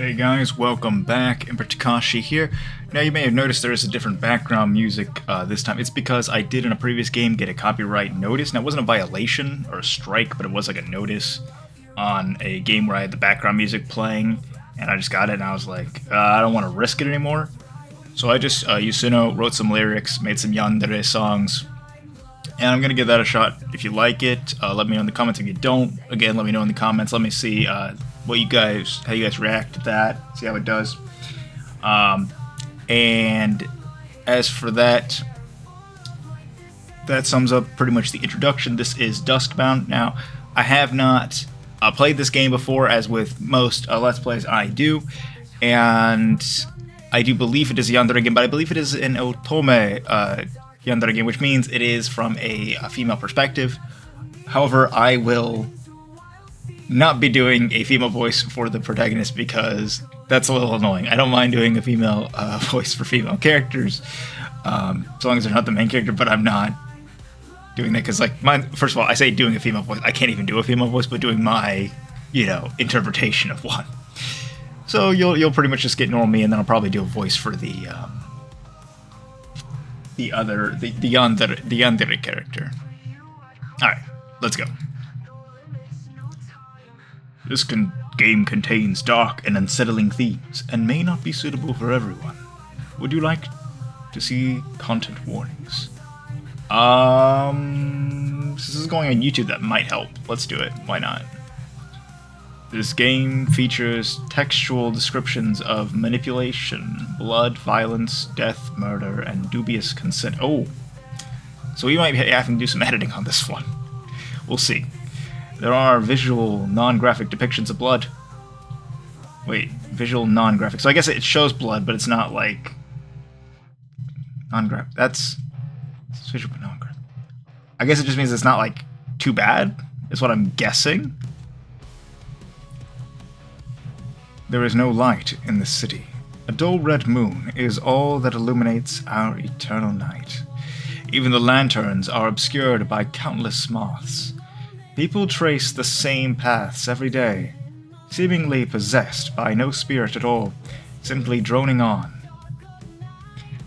Hey guys, welcome back. Emperor Takashi here. Now you may have noticed there is a different background music this time. It's because I did in a previous game get a copyright notice. Now it wasn't a violation or a strike, but it was like a notice on a game where I had the background music playing, and I just got it and I was like, I don't want to risk it anymore. So I just, Yusuno, wrote some lyrics, made some yandere songs, and I'm going to give that a shot. If you like it, let me know in the comments. If you don't, again, let me know in the comments. Let me see how you guys react to that, see how it does. And as for that, that sums up pretty much the introduction. This is Duskbound. Now, I have not played this game before, as with most Let's Plays I do, and I do believe it is a yandere game, but I believe it is an Otome Yandere game, which means it is from a female perspective. However, I will not be doing a female voice for the protagonist because that's a little annoying. I don't mind doing a female voice for female characters, as long as they're not the main character, but I'm not doing that because, like, first of all, I say doing a female voice. I can't even do a female voice, but doing my, interpretation of one. So you'll pretty much just get normal me, and then I'll probably do a voice for the yandere character. Alright, let's go. This game contains dark and unsettling themes and may not be suitable for everyone. Would you like to see content warnings? This is going on YouTube, that might help. Let's do it. Why not? This game features textual descriptions of manipulation, blood, violence, death, murder, and dubious consent. Oh, so we might be having to do some editing on this one. We'll see. There are visual, non-graphic depictions of blood. Wait, visual, non-graphic. So I guess it shows blood, but it's not like non-graphic. That's visual, but non-graphic. I guess it just means it's not like too bad, is what I'm guessing. There is no light in the city. A dull red moon is all that illuminates our eternal night. Even the lanterns are obscured by countless moths. People trace the same paths every day, seemingly possessed by no spirit at all, simply droning on.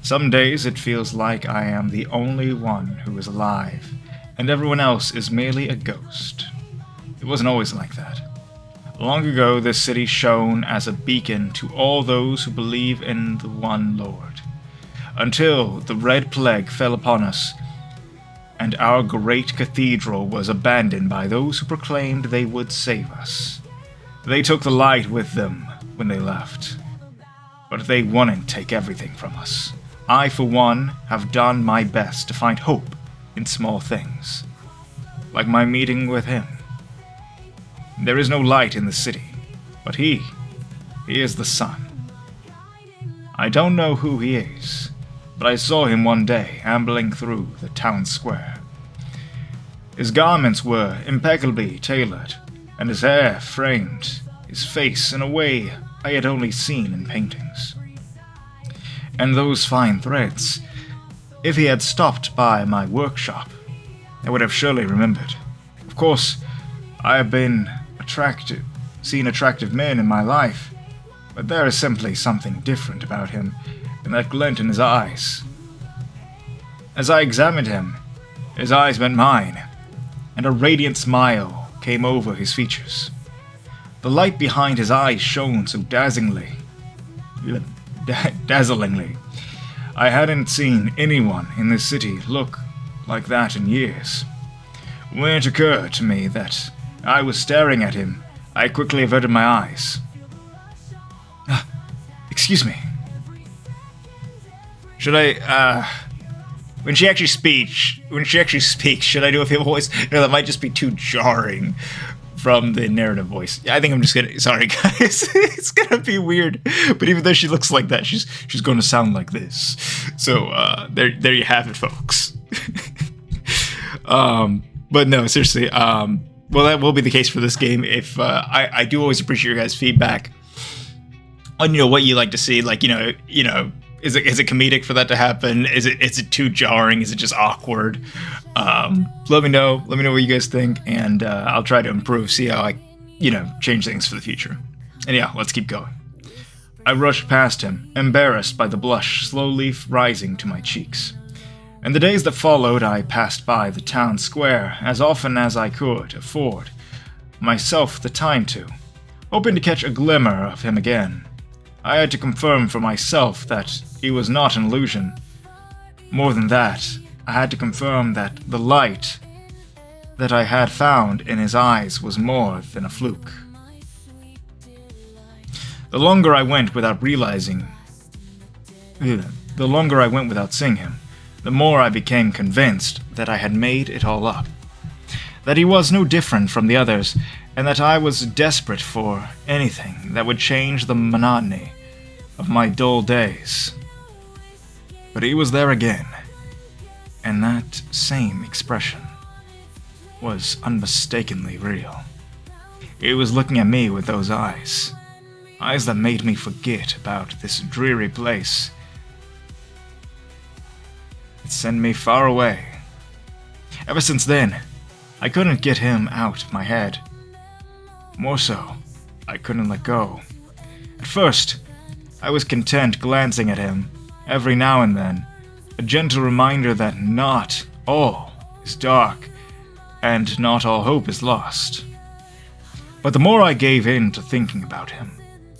Some days it feels like I am the only one who is alive, and everyone else is merely a ghost. It wasn't always like that. Long ago, this city shone as a beacon to all those who believe in the one Lord, until the Red Plague fell upon us, and our great cathedral was abandoned by those who proclaimed they would save us. They took the light with them when they left, but they wouldn't take everything from us. I, for one, have done my best to find hope in small things, like my meeting with him. There is no light in the city, but he is the sun. I don't know who he is, but I saw him one day ambling through the town square. His garments were impeccably tailored, and his hair framed his face in a way I had only seen in paintings. And those fine threads, if he had stopped by my workshop, I would have surely remembered. Of course, I have seen attractive men in my life, but there is simply something different about him, and that glint in his eyes. As I examined him, his eyes met mine, and a radiant smile came over his features. The light behind his eyes shone so dazzlingly. I hadn't seen anyone in this city look like that in years. When it occurred to me that I was staring at him, I quickly averted my eyes. Excuse me. Should I, when she actually speaks, should I do a female voice? No, that might just be too jarring from the narrative voice. I think I'm just gonna, sorry guys, it's gonna be weird. But even though she looks like that, she's gonna sound like this. So, there you have it, folks. But no, seriously, well, that will be the case for this game. If I do always appreciate your guys' feedback on what you like to see. Like is it comedic for that to happen? Is it too jarring? Is it just awkward? Let me know. Let me know what you guys think, and I'll try to improve. See how I change things for the future. And yeah, let's keep going. I rushed past him, embarrassed by the blush slowly rising to my cheeks. In the days that followed, I passed by the town square as often as I could afford myself the time to, hoping to catch a glimmer of him again. I had to confirm for myself that he was not an illusion. More than that, I had to confirm that the light that I had found in his eyes was more than a fluke. The longer I went without seeing him, the more I became convinced that I had made it all up. That he was no different from the others, and that I was desperate for anything that would change the monotony of my dull days. But he was there again, and that same expression was unmistakably real. He was looking at me with those eyes that made me forget about this dreary place. It sent me far away. Ever since then, I couldn't get him out of my head. More so, I couldn't let go. At first, I was content glancing at him every now and then, a gentle reminder that not all is dark and not all hope is lost. But the more I gave in to thinking about him,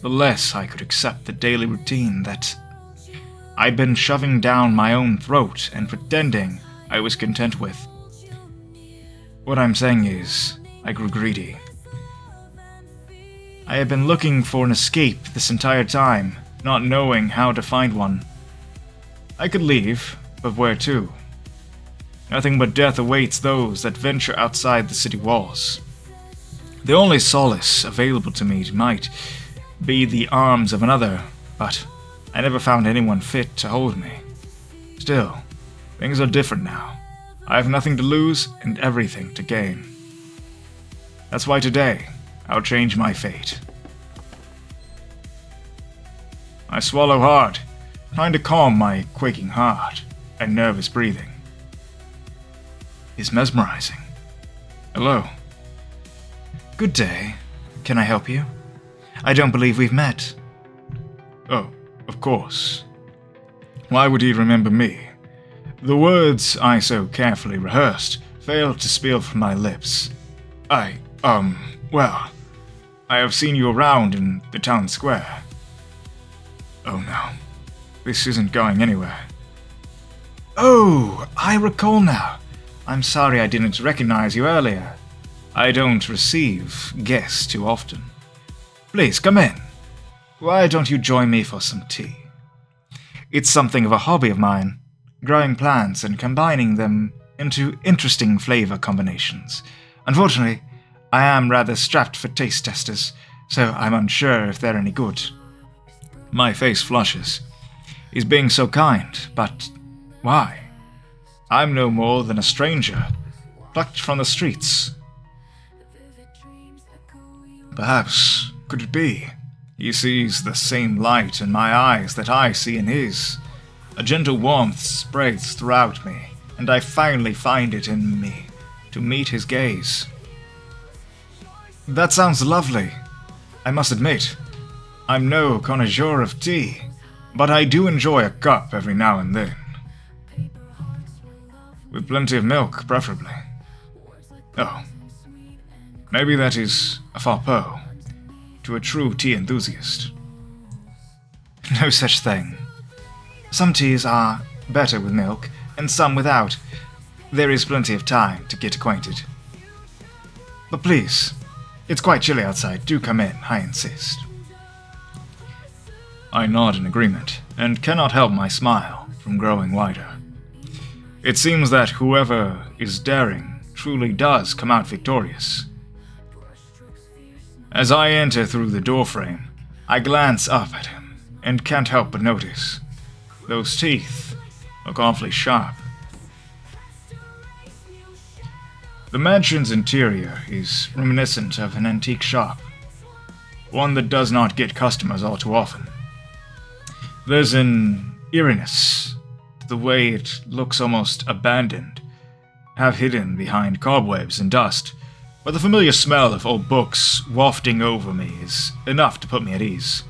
the less I could accept the daily routine that I'd been shoving down my own throat and pretending I was content with. What I'm saying is, I grew greedy. I had been looking for an escape this entire time, not knowing how to find one. I could leave, but where to? Nothing but death awaits those that venture outside the city walls. The only solace available to me might be the arms of another, but I never found anyone fit to hold me. Still, things are different now. I have nothing to lose and everything to gain. That's why today, I'll change my fate. I swallow hard, trying to calm my quaking heart and nervous breathing. He's mesmerizing. Hello. Good day. Can I help you? I don't believe we've met. Oh, of course. Why would he remember me? The words I so carefully rehearsed failed to spill from my lips. I have seen you around in the town square. Oh no, this isn't going anywhere. Oh, I recall now. I'm sorry I didn't recognize you earlier. I don't receive guests too often. Please, come in. Why don't you join me for some tea? It's something of a hobby of mine, growing plants and combining them into interesting flavor combinations. Unfortunately, I am rather strapped for taste testers, so I'm unsure if they're any good. My face flushes. He's being so kind, but why? I'm no more than a stranger, plucked from the streets. Perhaps, could it be? He sees the same light in my eyes that I see in his. A gentle warmth spreads throughout me, and I finally find it in me to meet his gaze. That sounds lovely. I must admit, I'm no connoisseur of tea, but I do enjoy a cup every now and then. With plenty of milk, preferably. Oh, maybe that is a faux pas to a true tea enthusiast. No such thing. Some teas are better with milk, and some without. There is plenty of time to get acquainted. But please, it's quite chilly outside. Do come in, I insist. I nod in agreement, and cannot help my smile from growing wider. It seems that whoever is daring truly does come out victorious. As I enter through the doorframe, I glance up at him, and can't help but notice those teeth look awfully sharp. The mansion's interior is reminiscent of an antique shop, one that does not get customers all too often. There's an eeriness to the way it looks almost abandoned, half hidden behind cobwebs and dust, but the familiar smell of old books wafting over me is enough to put me at ease.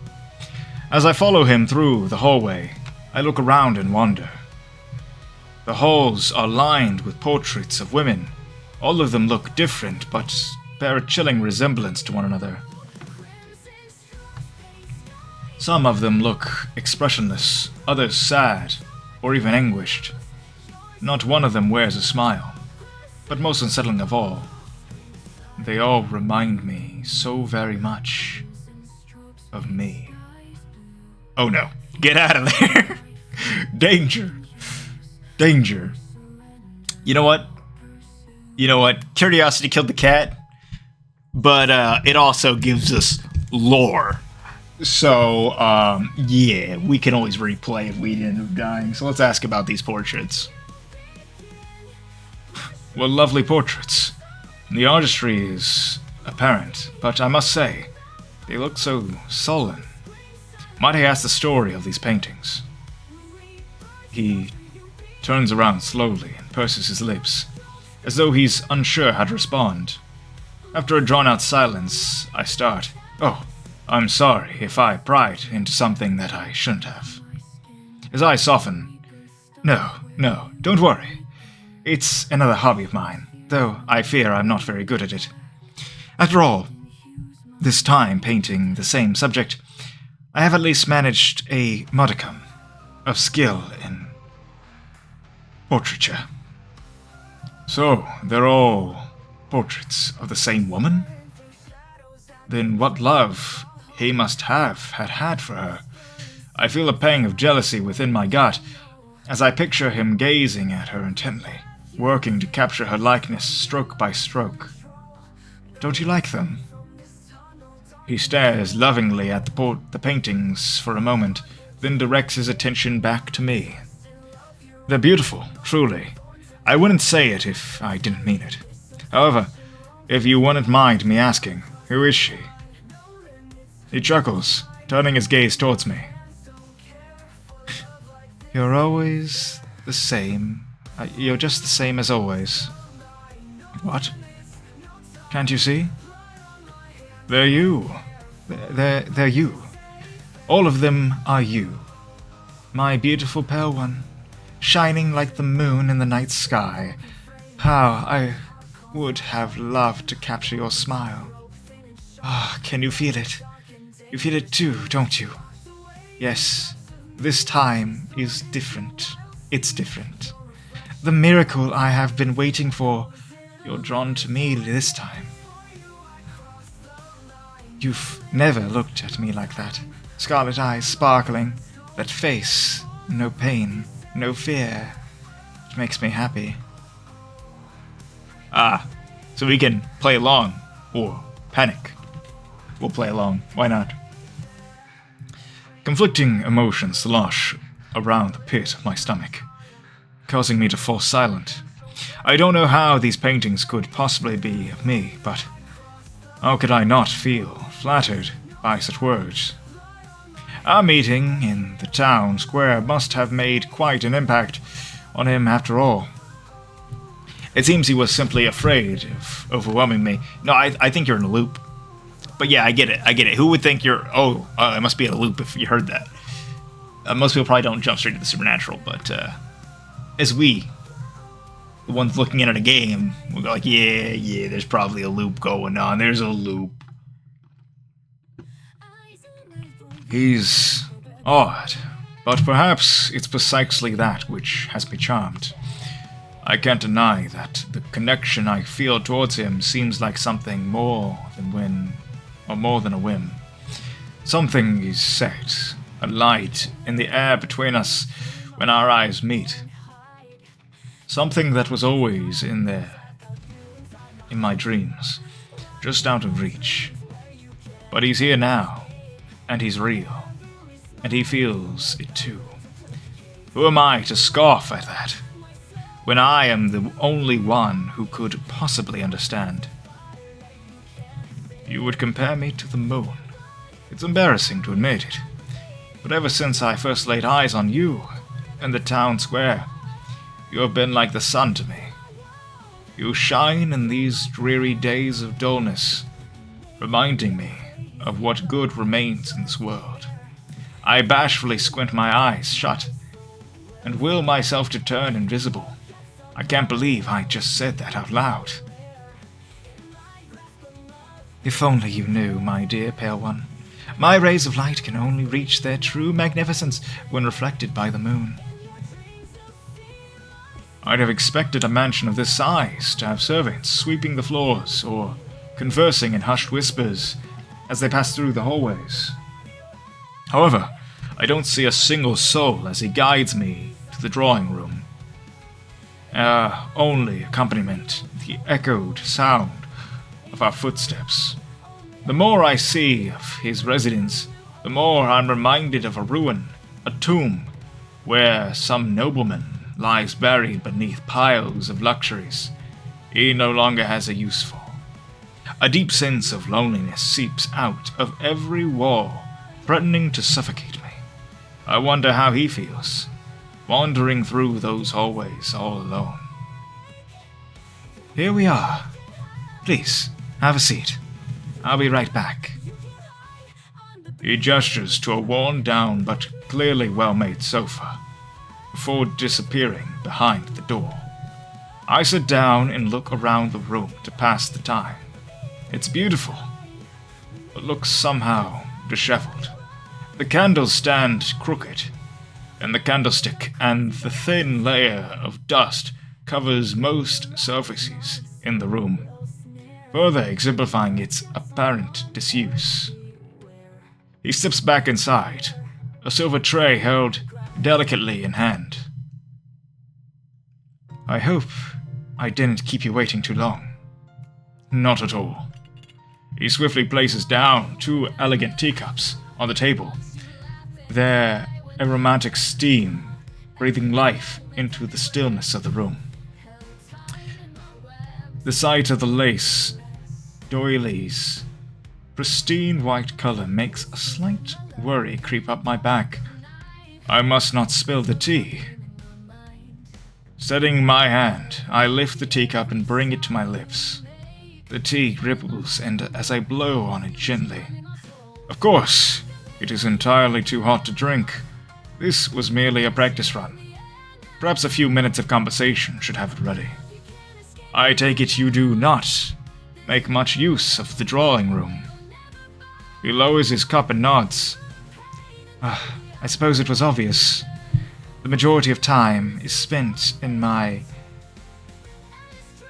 As I follow him through the hallway, I look around and wonder. The halls are lined with portraits of women. All of them look different, but bear a chilling resemblance to one another. Some of them look expressionless, others sad, or even anguished. Not one of them wears a smile, but most unsettling of all, they all remind me so very much of me. Oh no, get out of there! Danger! Danger. You know what? Curiosity killed the cat, but it also gives us lore. So, yeah, we can always replay if we end up dying. So let's ask about these portraits. What lovely portraits. The artistry is apparent, but I must say, they look so sullen. Might I ask the story of these paintings? He turns around slowly and purses his lips, as though he's unsure how to respond. After a drawn-out silence, I start. Oh, I'm sorry if I pried into something that I shouldn't have. His eyes soften. No, don't worry. It's another hobby of mine, though I fear I'm not very good at it. After all, this time painting the same subject, I have at least managed a modicum of skill in portraiture. So, they're all portraits of the same woman? Then what love he must have had for her. I feel a pang of jealousy within my gut as I picture him gazing at her intently, working to capture her likeness stroke by stroke. Don't you like them? He stares lovingly at the paintings for a moment, then directs his attention back to me. They're beautiful, truly. I wouldn't say it if I didn't mean it. However, if you wouldn't mind me asking, who is she? He chuckles, turning his gaze towards me. You're always the same. You're just the same as always. What? Can't you see? They're you. They're you. All of them are you. My beautiful pale one, shining like the moon in the night sky. How I would have loved to capture your smile. Ah, can you feel it? You feel it too, don't you? Yes, this time is different. It's different. The miracle I have been waiting for. You're drawn to me this time. You've never looked at me like that. Scarlet eyes sparkling. That face. No pain. No fear. It makes me happy. Ah, so we can play along. Or panic. We'll play along. Why not? Conflicting emotions slosh around the pit of my stomach, causing me to fall silent. I don't know how these paintings could possibly be of me, but how could I not feel flattered by such words? Our meeting in the town square must have made quite an impact on him after all. It seems he was simply afraid of overwhelming me. No, I think you're in a loop. But yeah, I get it. Who would think you're... Oh, I must be in a loop if you heard that. Most people probably don't jump straight to the supernatural, but as we, the ones looking in at a game, we'll go like, yeah, there's probably a loop going on. There's a loop. He's odd, but perhaps it's precisely that which has me charmed. I can't deny that the connection I feel towards him seems like something more than a whim. Something is set, a light in the air between us when our eyes meet. Something that was always in there, in my dreams, just out of reach. But he's here now, and he's real, and he feels it too. Who am I to scoff at that, when I am the only one who could possibly understand? You would compare me to the moon. It's embarrassing to admit it, but ever since I first laid eyes on you in the town square, you have been like the sun to me. You shine in these dreary days of dullness, reminding me of what good remains in this world. I bashfully squint my eyes shut and will myself to turn invisible. I can't believe I just said that out loud. If only you knew, my dear Pale One. My rays of light can only reach their true magnificence when reflected by the moon. I'd have expected a mansion of this size to have servants sweeping the floors or conversing in hushed whispers as they pass through the hallways. However, I don't see a single soul as he guides me to the drawing room. Only accompaniment, the echoed sound of our footsteps. The more I see of his residence, the more I'm reminded of a ruin, a tomb, where some nobleman lies buried beneath piles of luxuries he no longer has a use for. A deep sense of loneliness seeps out of every wall, threatening to suffocate me. I wonder how he feels, wandering through those hallways all alone. Here we are. Please, have a seat. I'll be right back. He gestures to a worn-down but clearly well-made sofa, before disappearing behind the door. I sit down and look around the room to pass the time. It's beautiful, but looks somehow disheveled. The candles stand crooked, and the candlestick and the thin layer of dust covers most surfaces in the room, further exemplifying its apparent disuse. He steps back inside, a silver tray held delicately in hand. I hope I didn't keep you waiting too long. Not at all. He swiftly places down 2 elegant teacups on the table, their aromatic steam breathing life into the stillness of the room. The sight of the lace doilies' pristine white color makes a slight worry creep up my back. I must not spill the tea. Steadying my hand, I lift the teacup and bring it to my lips. The tea ripples, and as I blow on it gently. Of course, it is entirely too hot to drink. This was merely a practice run. Perhaps a few minutes of conversation should have it ready. I take it you do not make much use of the drawing room. He lowers his cup and nods. I suppose it was obvious. The majority of time is spent in my...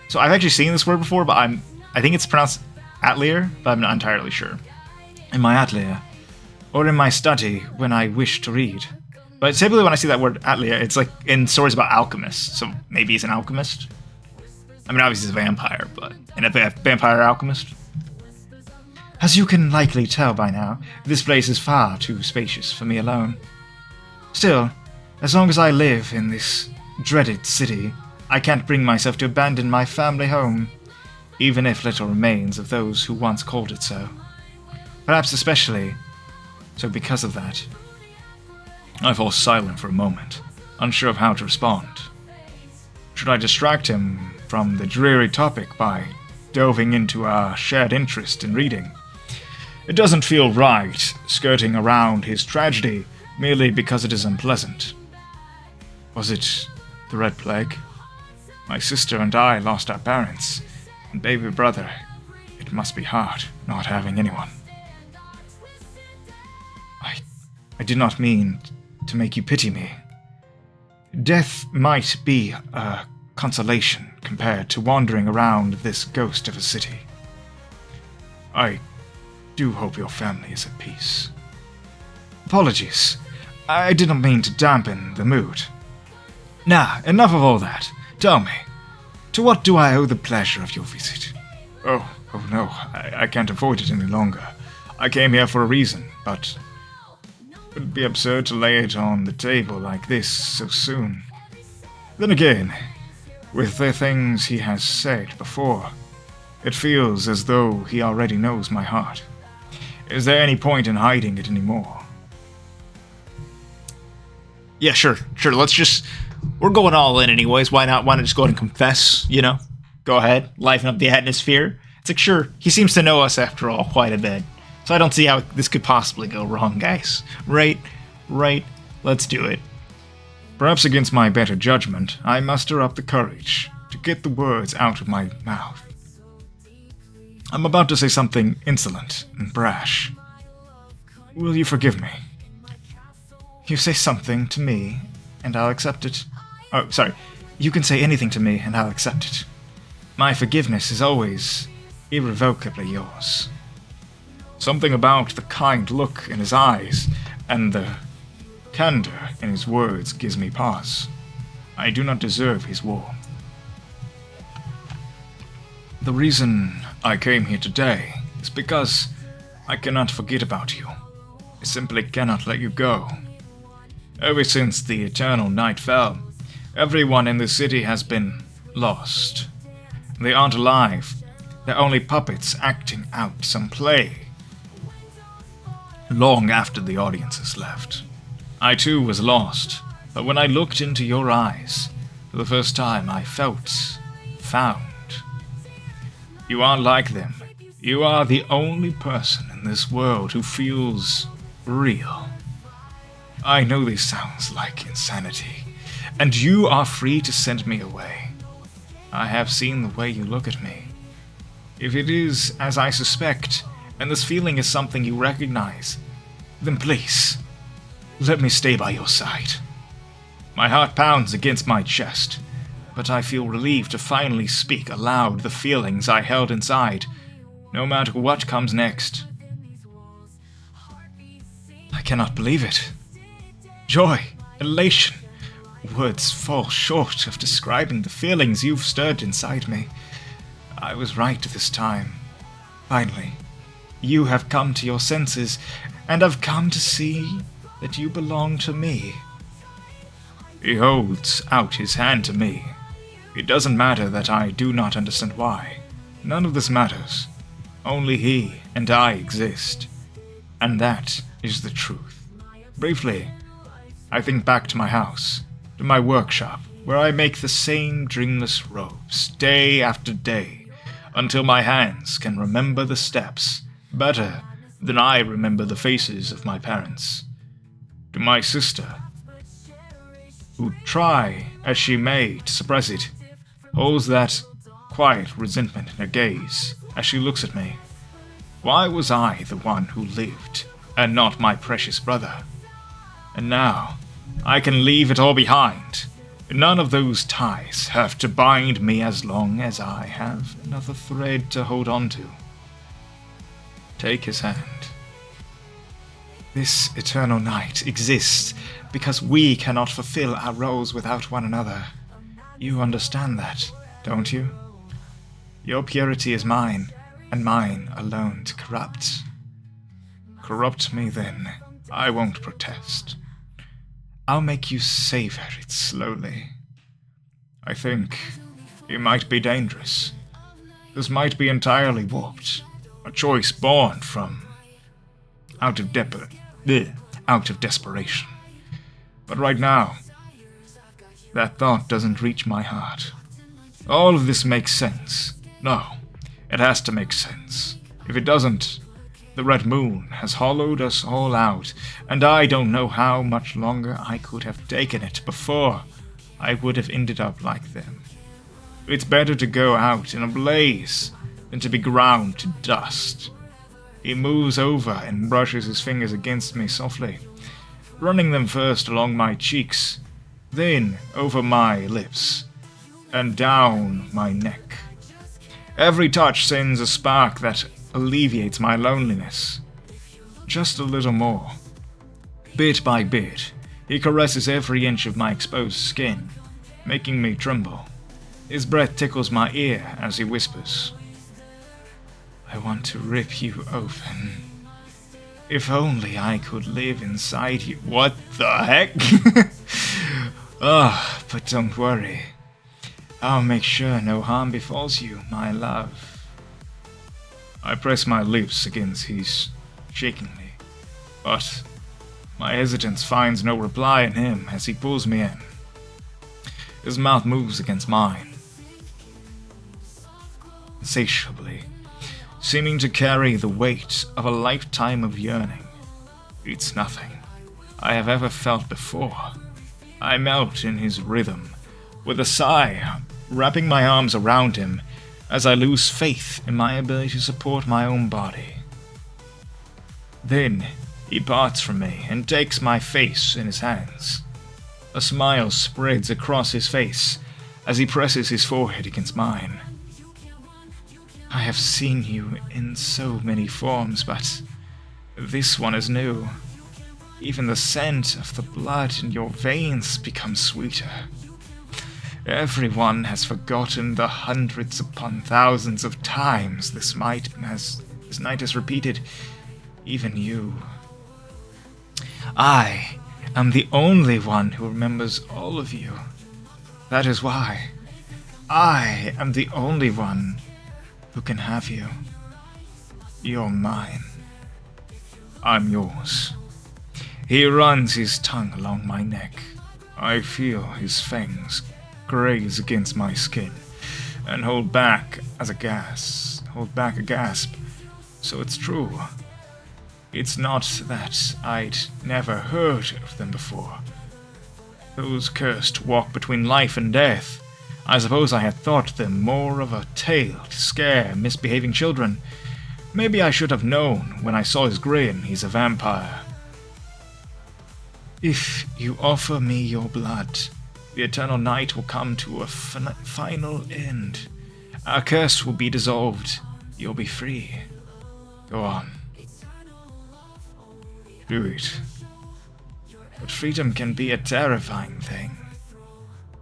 So I've actually seen this word before, but I think it's pronounced atelier, but I'm not entirely sure. In my atelier, or in my study when I wish to read. But typically when I see that word atelier, it's like in stories about alchemists, so maybe he's an alchemist? I mean, obviously he's a vampire, but... And a vampire alchemist? As you can likely tell by now, this place is far too spacious for me alone. Still, as long as I live in this dreaded city, I can't bring myself to abandon my family home, even if little remains of those who once called it so. Perhaps especially so because of that. I fall silent for a moment, unsure of how to respond. Should I distract him from the dreary topic by delving into our shared interest in reading? It doesn't feel right skirting around his tragedy merely because it is unpleasant. Was it the Red Plague? My sister and I lost our parents, and baby brother. It must be hard not having anyone. I did not mean to make you pity me. Death might be a consolation compared to wandering around this ghost of a city. I do hope your family is at peace. Apologies. I did not mean to dampen the mood. Now, enough of all that. Tell me, to what do I owe the pleasure of your visit? Oh no, I can't avoid it any longer. I came here for a reason, but it would be absurd to lay it on the table like this so soon. Then again, with the things he has said before, it feels as though he already knows my heart. Is there any point in hiding it anymore? Yeah, sure, let's just... We're going all in anyways, why not just go ahead and confess, you know? Go ahead, liven up the atmosphere. It's like, sure, he seems to know us after all quite a bit. So I don't see how this could possibly go wrong, guys. Right? Right, let's do it. Perhaps against my better judgment, I muster up the courage to get the words out of my mouth. I'm about to say something insolent and brash. Will you forgive me? You say something to me, and I'll accept it. Oh, sorry. You can say anything to me, and I'll accept it. My forgiveness is always irrevocably yours. Something about the kind look in his eyes and the candor in his words gives me pause. I do not deserve his warmth. The reason I came here today is because I cannot forget about you. I simply cannot let you go. Ever since the eternal night fell, everyone in the city has been lost. They aren't alive. They're only puppets acting out some play. Long after the audience has left, I too was lost, but when I looked into your eyes, for the first time I felt found. You aren't like them. You are the only person in this world who feels real. I know this sounds like insanity, and you are free to send me away. I have seen the way you look at me. If it is as I suspect, and this feeling is something you recognize, then please, let me stay by your side. My heart pounds against my chest, but I feel relieved to finally speak aloud the feelings I held inside, no matter what comes next. I cannot believe it. Joy, elation, words fall short of describing the feelings you've stirred inside me. I was right this time. Finally, you have come to your senses, and I've come to see that you belong to me. He holds out his hand to me. It doesn't matter that I do not understand why. None of this matters. Only he and I exist. And that is the truth. Briefly, I think back to my house, to my workshop, where I make the same dreamless robes, day after day, until my hands can remember the steps better than I remember the faces of my parents. To my sister, who, try as she may to suppress it, holds that quiet resentment in her gaze as she looks at me. Why was I the one who lived, and not my precious brother? And now, I can leave it all behind. None of those ties have to bind me as long as I have another thread to hold on to. Take his hand. This eternal night exists because we cannot fulfill our roles without one another. You understand that, don't you? Your purity is mine, and mine alone to corrupt. Corrupt me then. I won't protest. I'll make you savor it slowly. I think it might be dangerous. This might be entirely warped. A choice born from out of desperation. But right now, that thought doesn't reach my heart. All of this makes sense. No, it has to make sense. If it doesn't, the Red Moon has hollowed us all out, and I don't know how much longer I could have taken it before I would have ended up like them. It's better to go out in a blaze than to be ground to dust. He moves over and brushes his fingers against me softly, running them first along my cheeks, then over my lips, and down my neck. Every touch sends a spark that alleviates my loneliness. Just a little more. Bit by bit, he caresses every inch of my exposed skin, making me tremble. His breath tickles my ear as he whispers, I want to rip you open. If only I could live inside you. What the heck? But don't worry. I'll make sure no harm befalls you, my love. I press my lips against his, shaking me, but my hesitance finds no reply in him as he pulls me in. His mouth moves against mine, insatiably, seeming to carry the weight of a lifetime of yearning. It's nothing. I have ever felt before. I melt in his rhythm, with a sigh, wrapping my arms around him as I lose faith in my ability to support my own body. Then he parts from me and takes my face in his hands. A smile spreads across his face as he presses his forehead against mine. I have seen you in so many forms, but this one is new. Even the scent of the blood in your veins becomes sweeter. Everyone has forgotten the hundreds upon thousands of times this night has repeated, even you. I am the only one who remembers all of you. That is why I am the only one who can have you. You're mine. I'm yours. He runs his tongue along my neck. I feel his fangs graze against my skin and hold back a gasp. So it's true. It's not that I'd never heard of them before. Those cursed walk between life and death. I suppose I had thought them more of a tale to scare misbehaving children. Maybe I should have known when I saw his grin he's a vampire. If you offer me your blood, the eternal night will come to a final end. Our curse will be dissolved. You'll be free. Go on. Do it. But freedom can be a terrifying thing.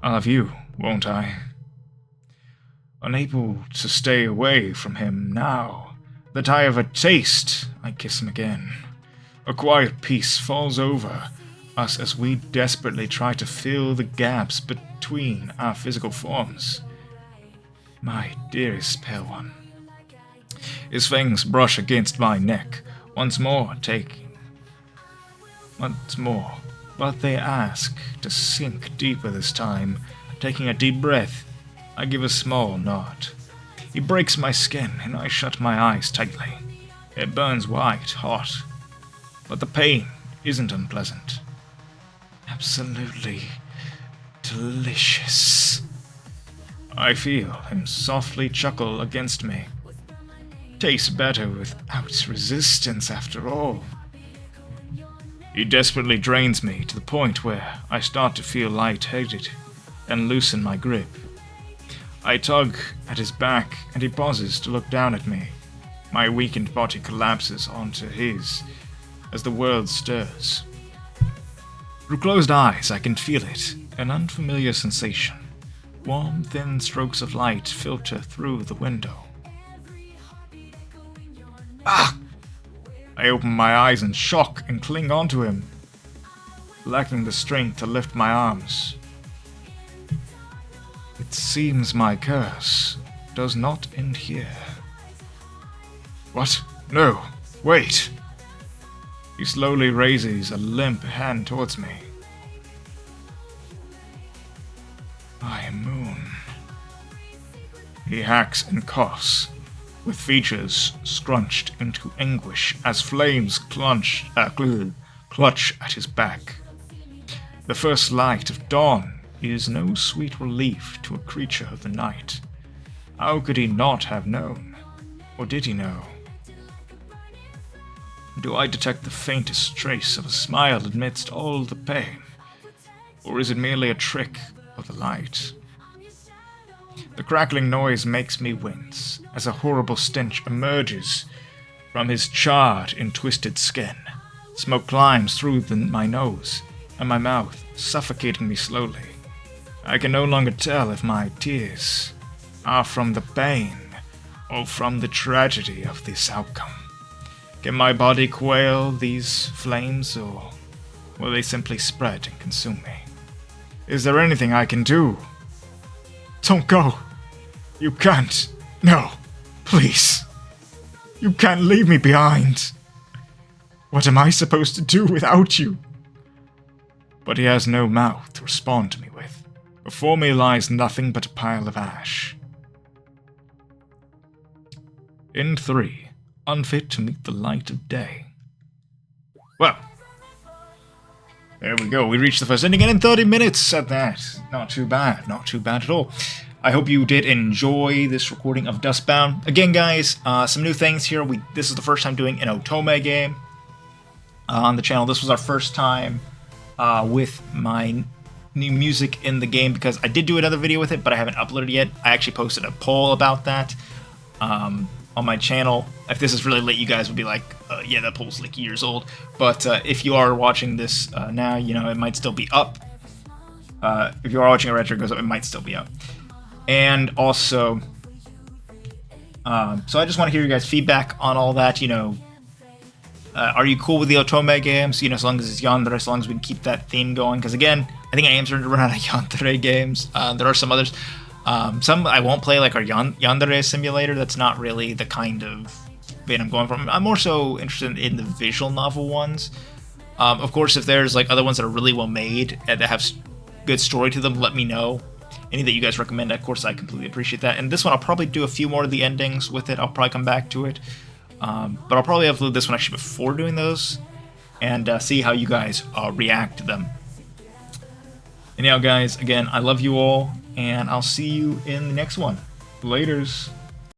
I'll have you, won't I? Unable to stay away from him now that I have a taste, I kiss him again. A quiet peace falls over us as we desperately try to fill the gaps between our physical forms. My dearest pale one. His fangs brush against my neck, once more, but they ask to sink deeper this time. Taking a deep breath, I give a small nod. He breaks my skin, and I shut my eyes tightly. It burns white hot, but the pain isn't unpleasant. Absolutely delicious. I feel him softly chuckle against me. Tastes better without resistance after all. He desperately drains me to the point where I start to feel lightheaded and loosen my grip. I tug at his back and he pauses to look down at me. My weakened body collapses onto his as the world stirs. Through closed eyes I can feel it, an unfamiliar sensation. Warm, thin strokes of light filter through the window. Ah! I open my eyes in shock and cling onto him, lacking the strength to lift my arms. It seems my curse does not end here. What? No, wait! He slowly raises a limp hand towards me. I am Moon. He hacks and coughs, with features scrunched into anguish as flames clutch at his back. The first light of dawn is no sweet relief to a creature of the night. How could he not have known? Or did he know? Do I detect the faintest trace of a smile amidst all the pain? Or is it merely a trick of the light? The crackling noise makes me wince as a horrible stench emerges from his charred and twisted skin. Smoke climbs through my nose and my mouth, suffocating me slowly. I can no longer tell if my tears are from the pain or from the tragedy of this outcome. Can my body quail these flames, or will they simply spread and consume me? Is there anything I can do? Don't go. You can't. No, please. You can't leave me behind. What am I supposed to do without you? But he has no mouth to respond to me with. Before me lies nothing but a pile of ash. In 3, unfit to meet the light of day. Well, There we go. We reached the first ending, and in 30 minutes at that. Not too bad. Not too bad at all. I hope you did enjoy this recording of Duskbound. Again, guys, some new things here. This is the first time doing an Otome game on the channel. This was our first time with my new music in the game, because I did do another video with it, but I haven't uploaded it yet. I actually posted a poll about that on my channel. If this is really late, you guys would be like, yeah, that poll's like years old. But if you are watching this now, you know, it might still be up. If you are watching a retro goes up, it might still be up. And also, so I just want to hear your guys' feedback on all that. You know, are you cool with the Otome games? You know, as long as it's Yandere, as long as we can keep that theme going. Because again, I think I am starting to run out of Yandere games. There are some others. Some I won't play, like our Yandere simulator. That's not really the kind of vein I'm going from. I'm more so interested in the visual novel ones. Of course, if there's like other ones that are really well made and that have good story to them, let me know. Any that you guys recommend, of course, I completely appreciate that. And this one, I'll probably do a few more of the endings with it. I'll probably come back to it. But I'll probably upload this one actually before doing those, and see how you guys react to them. Anyhow, guys, again, I love you all, and I'll see you in the next one. Laters.